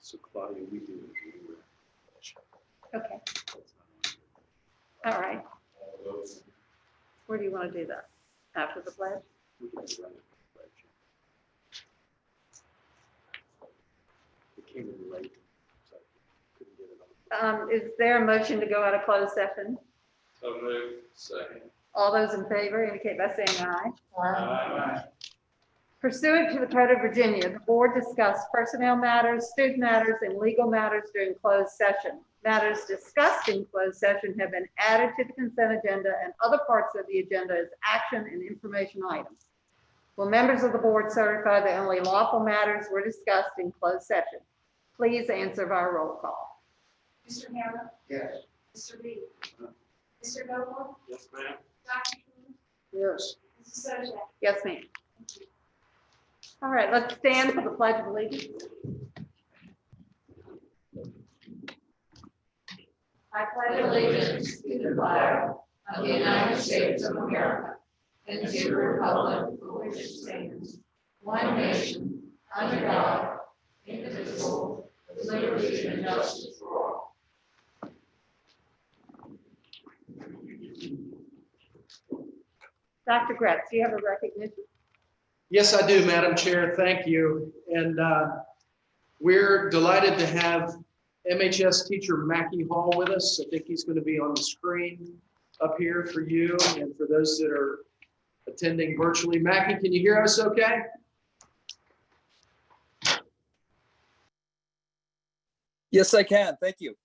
So Claudia, we do. Okay. All right. Where do you want to do that? After the pledge? We can do that. It came in late, so I couldn't get it on. Is there a motion to go out of closed session? So moved. Second. All those in favor indicate by saying aye. Aye. Pursuant to the Code of Virginia, the board discussed personnel matters, student matters, and legal matters during closed session. Matters discussed in closed session have been added to the consent agenda, and other parts of the agenda as action and information items. Will members of the board certify that only lawful matters were discussed in closed session? Please answer by roll call. Mr. Hammer? Yes. Mr. Reed? Mr. Noble? Yes, ma'am. Dr. King? Yes. Mrs. Sojak? Yes, ma'am. All right, let's stand for the Pledge of Allegiance. I pledge allegiance to the flag of the United States of America and to the republic for which it stands, one nation, under God, indivisible, with liberty and justice for all. Dr. Gretz, do you have a recognition? Yes, I do, Madam Chair. Thank you. And we're delighted to have MHS teacher Mackie Hall with us. I think he's going to be on the screen up here for you and for those that are attending virtually. Mackie, can you hear us okay? Yes, I can. Thank you.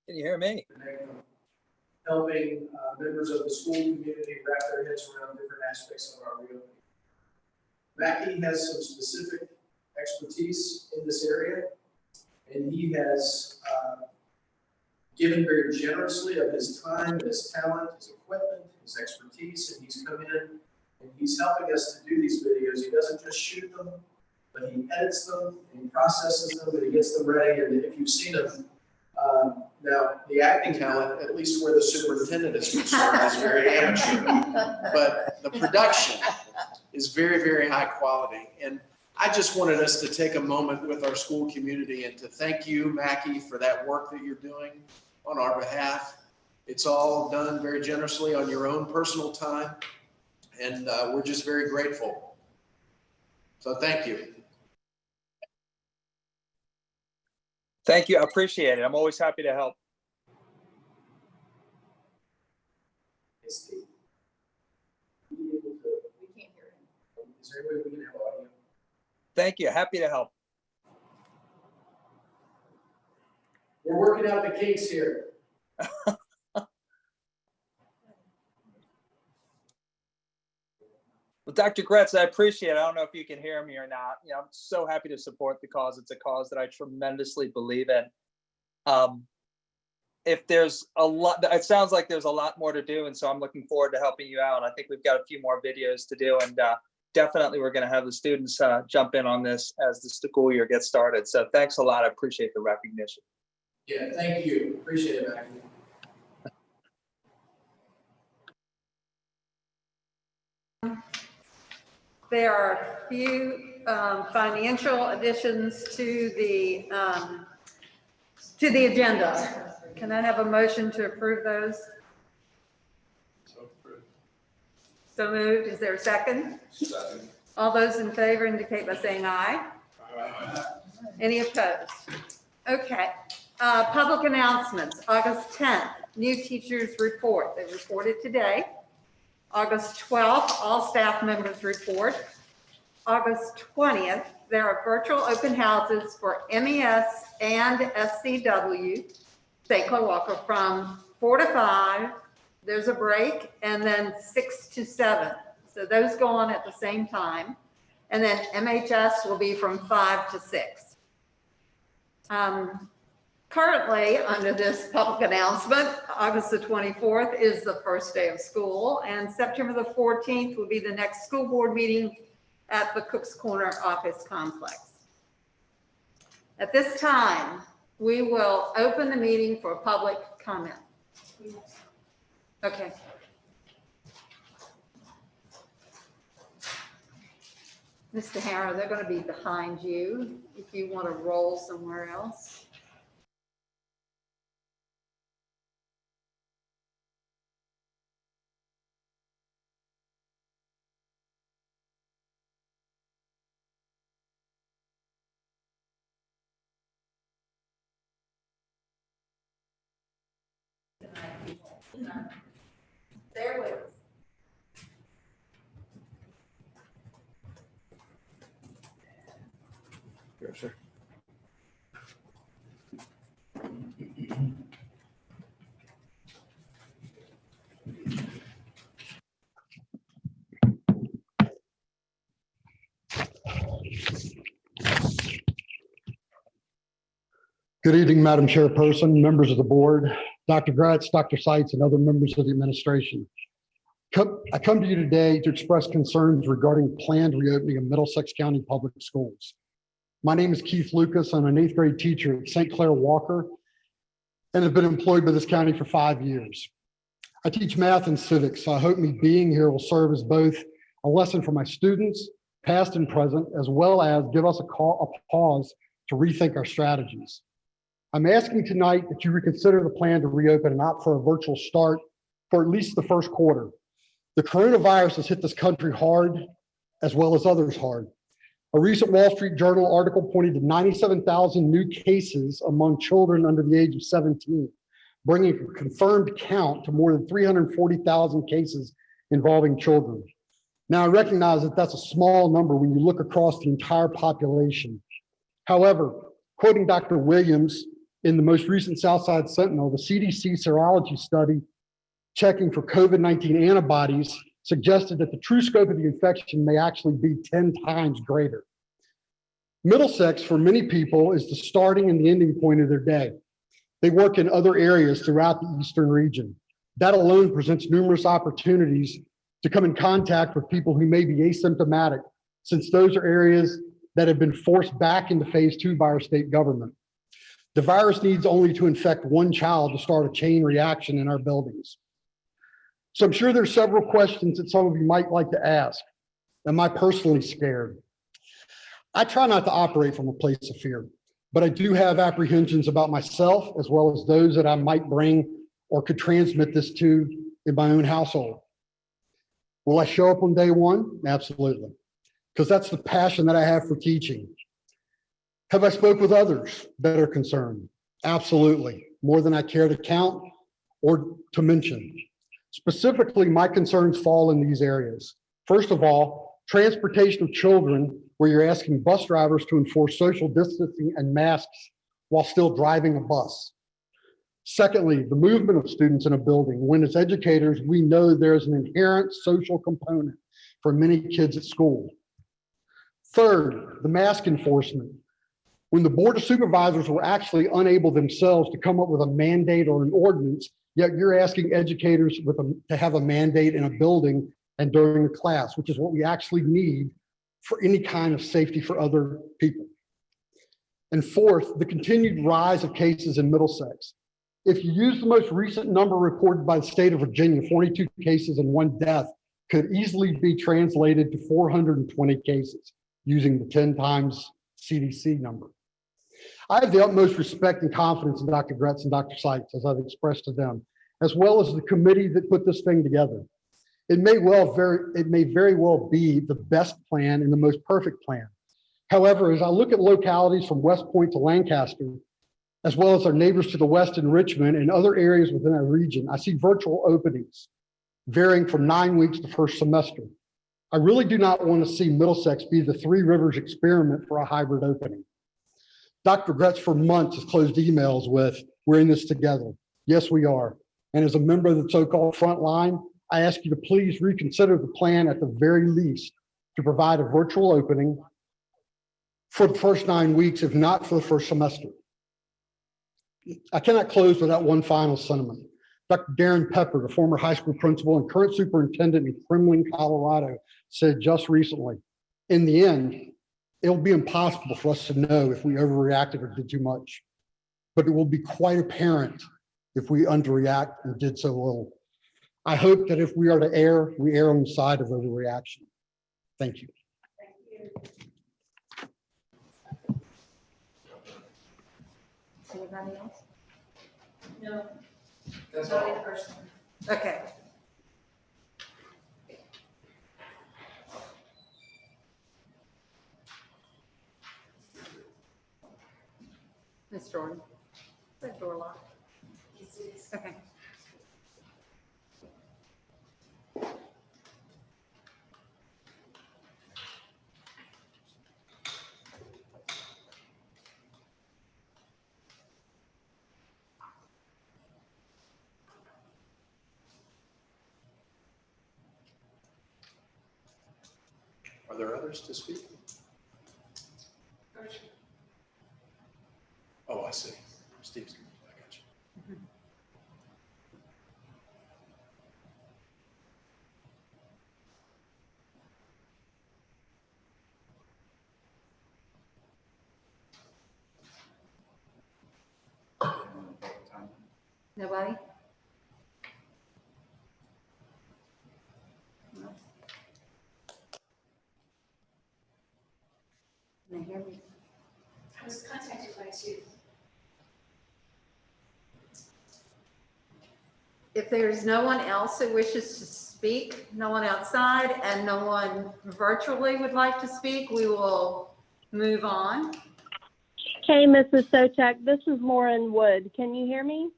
Can you hear me? Helping members of the school community wrap their heads around different aspects of our reopening. Mackie has some specific expertise in this area, and he has given very generously of his time, his talent, his equipment, his expertise, and he's come in and he's helping us to do these videos. He doesn't just shoot them, but he edits them, and he processes them, and he gets them ready. And if you've seen them, now the acting talent, at least where the superintendent is concerned, is very amateur, but the production is very, very high quality. And I just wanted us to take a moment with our school community and to thank you, Mackie, for that work that you're doing on our behalf. It's all done very generously on your own personal time, and we're just very grateful. So thank you. Thank you. I appreciate it. I'm always happy to help. Is there any way we can have audio? Thank you. Happy to help. We're working out the kinks here. Well, Dr. Gretz, I appreciate it. I don't know if you can hear me or not. You know, I'm so happy to support the cause. It's a cause that I tremendously believe in. If there's a lot, it sounds like there's a lot more to do. And so I'm looking forward to helping you out. I think we've got a few more videos to do, and definitely we're going to have the students jump in on this as the school year gets started. So thanks a lot. I appreciate the recognition. Yeah, thank you. Appreciate it, Mackie. There are a few financial additions to the agenda. Can I have a motion to approve those? So approved. So moved. Is there a second? Second. All those in favor indicate by saying aye. Aye. Any opposed? Okay. Public announcements. August 10th, new teachers report. They reported today. August 12th, all staff members report. August 20th, there are virtual open houses for MES and SCW, St. Clair Walker, from 4 to 5. There's a break, and then 6 to 7. So those go on at the same time. And then MHS will be from 5 to 6. Currently, under this public announcement, August the 24th is the first day of school, and September the 14th will be the next school board meeting at the Cook's Corner office complex. At this time, we will open the meeting for public comment. Okay. Mr. Harrow, they're going to be behind you if you want to roll somewhere else. There with us. Yes, sir. Good evening, Madam Chairperson, members of the board, Dr. Gratz, Dr. Seitz, and other members of the administration. I come to you today to express concerns regarding planned reopening of Middlesex County Public Schools. My name is Keith Lucas. I'm an 8th grade teacher at St. Clair Walker and have been employed by this county for 5 years. I teach math and civics, so I hope me being here will serve as both a lesson for my students, past and present, as well as give us a pause to rethink our strategies. I'm asking tonight that you reconsider the plan to reopen and opt for a virtual start for at least the first quarter. The coronavirus has hit this country hard, as well as others hard. A recent Wall Street Journal article pointed to 97,000 new cases among children under the age of 17, bringing a confirmed count to more than 340,000 cases involving children. Now, I recognize that that's a small number when you look across the entire population. However, quoting Dr. Williams, in the most recent Southside Sentinel, the CDC serology study checking for COVID-19 antibodies suggested that the true scope of the infection may actually be 10 times greater. Middlesex, for many people, is the starting and the ending point of their day. They work in other areas throughout the Eastern region. That alone presents numerous opportunities to come in contact with people who may be asymptomatic, since those are areas that have been forced back into phase 2 by our state government. The virus needs only to infect one child to start a chain reaction in our buildings. So I'm sure there's several questions that some of you might like to ask. Am I personally scared? I try not to operate from a place of fear, but I do have apprehensions about myself as well as those that I might bring or could transmit this to in my own household. Will I show up on day one? Absolutely, because that's the passion that I have for teaching. Have I spoke with others that are concerned? Absolutely, more than I care to count or to mention. Specifically, my concerns fall in these areas. First of all, transportation of children, where you're asking bus drivers to enforce social distancing and masks while still driving a bus. Secondly, the movement of students in a building, when as educators, we know there's an inherent social component for many kids at school. Third, the mask enforcement. When the Board of Supervisors were actually unable themselves to come up with a mandate or an ordinance, yet you're asking educators to have a mandate in a building and during a class, which is what we actually need for any kind of safety for other people. And fourth, the continued rise of cases in Middlesex. If you use the most recent number reported by the state of Virginia, 42 cases and 1 death could easily be translated to 420 cases using the 10 times CDC number. I have the utmost respect and confidence in Dr. Gratz and Dr. Seitz, as I've expressed to them, as well as the committee that put this thing together. It may very well be the best plan and the most perfect plan. However, as I look at localities from West Point to Lancaster, as well as our neighbors to the west in Richmond and other areas within our region, I see virtual openings varying from 9 weeks to first semester. I really do not want to see Middlesex be the Three Rivers experiment for a hybrid opening. Dr. Gratz for months has closed emails with, we're in this together. Yes, we are. And as a member of the so-called front line, I ask you to please reconsider the plan at the very least to provide a virtual opening for the first 9 weeks, if not for the first semester. I cannot close without one final sentiment. Dr. Darren Pepper, the former high school principal and current superintendent in Kremlin, Colorado, said just recently, in the end, it will be impossible for us to know if we overreacted or did too much, but it will be quite apparent if we underreact and did so little. I hope that if we are to err, we err on the side of overreaction. Thank you. Anybody else? No, That's not all. in person. Okay. Ms. Jordan, is that door locked? Okay. Are there others to speak? Oh, I see. Steve's, I got you. Nobody? No. Can they hear me? I was contacted by two. If there's no one else who wishes to speak, no one outside, and no one virtually would like to speak, we will move on. Hey, Mrs. Sochak, this is Lauren Wood. Can you hear me?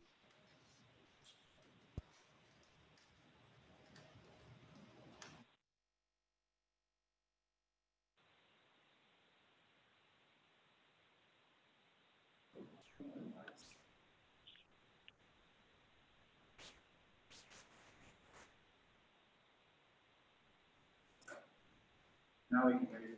Now we can hear you.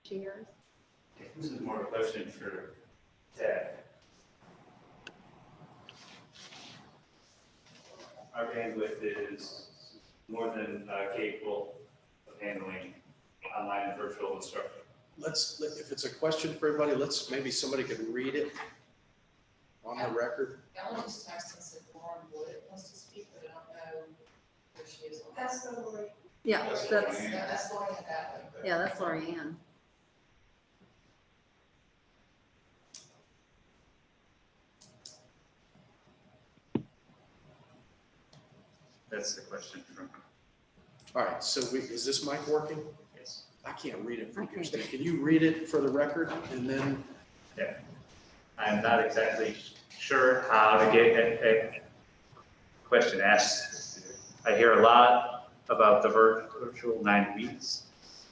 Cheers. This is more a question for Ted. Our bandwidth is more than capable of handling online and virtual instruction. If it's a question for everybody, maybe somebody could read it on the record. Ellen just texted and said Lauren Wood wants to speak, but I don't know where she is. That's the Lori. Yeah, that's, That's Lauren and that. yeah, that's Lorianne. That's the question from, All right, so is this mic working? yes. I can't read it from I here, can't. Steve. Can you read it for the record and then? Yeah. I'm not exactly sure how to get a question asked. I hear a lot about the virtual 9 weeks.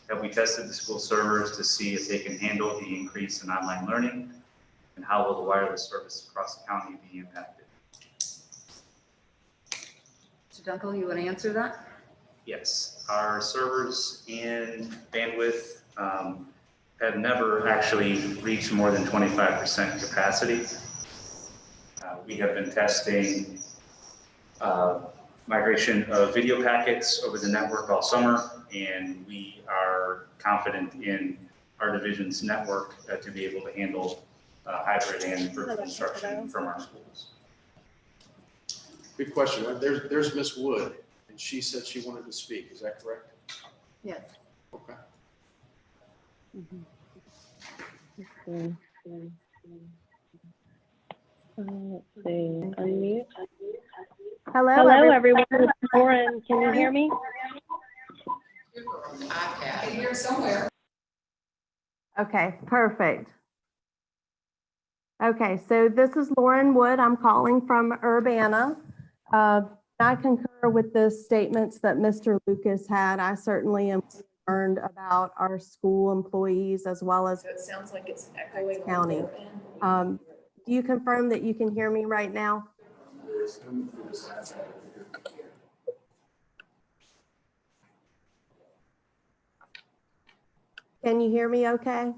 Have we tested the school servers to see if they can handle the increase in online learning? And how will the wireless service across the county be impacted? Mr. Dunkel, you want to answer that? Yes, our servers and bandwidth have never actually reached more than 25% capacity. We have been testing migration of video packets over the network all summer, and we are confident in our division's network to be able to handle hybrid and virtual instruction from our schools. Good question. There's Miss Wood, and she said she wanted to speak. Is that correct? Yes. Okay. Let's see, unmute. Hello, everyone. It's Lauren. Can you hear me? I can hear somewhere. Okay, perfect. Okay, so this is Lauren Wood. I'm calling from Urbana. I concur with the statements that Mr. Lucas had. I certainly am concerned about our school employees as well as So it sounds like it's echoing County. on their end. Do you confirm that you can hear me right now? Can you hear me okay?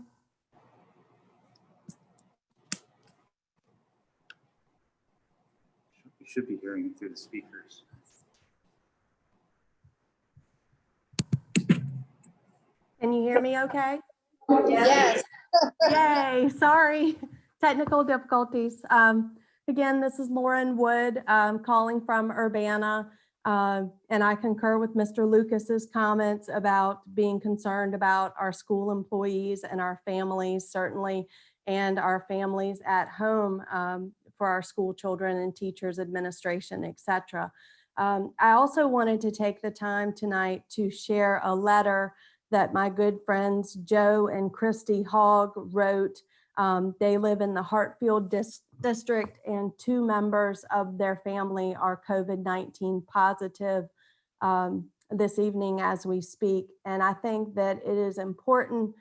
You should be hearing it through the speakers. Can you hear me okay? Yes. Yay, sorry, technical difficulties. Again, this is Lauren Wood calling from Urbana. And I concur with Mr. Lucas's comments about being concerned about our school employees and our families, certainly, and our families at home for our school children and teachers, administration, et cetera. I also wanted to take the time tonight to share a letter that my good friends Joe and Christy Hogg wrote. They live in the Hartfield district, and 2 members of their family are COVID-19 positive this evening as we speak. And I think that it is important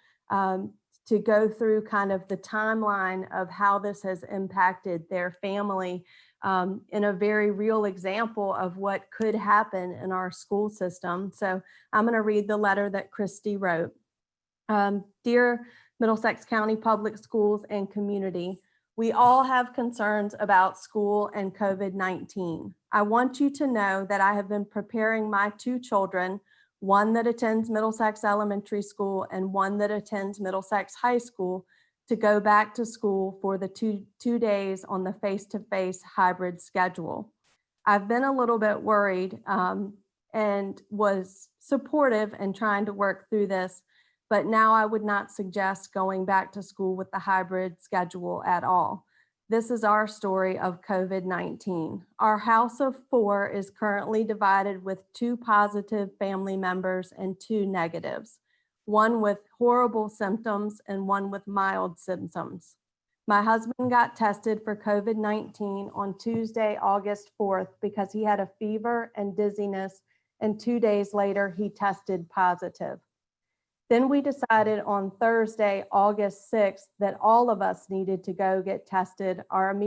to go through kind of the timeline of how this has impacted their family in a very real example of what could happen in our school system. So I'm going to read the letter that Christy wrote. Dear Middlesex County Public Schools and community, we all have concerns about school and COVID-19. I want you to know that I have been preparing my 2 children, one that attends Middlesex Elementary School and one that attends Middlesex High School, to go back to school for the two days on the face-to-face hybrid schedule. I've been a little bit worried and was supportive in trying to work through this, but now I would not suggest going back to school with the hybrid schedule at all. This is our story of COVID-19. Our house of 4 is currently divided with 2 positive family members and 2 negatives, one with horrible symptoms and one with mild symptoms. My husband got tested for COVID-19 on Tuesday, August 4th, because he had a fever and dizziness, and 2 days later, he tested positive. Then we decided on Thursday, August 6th, that all of us needed to go get tested. Our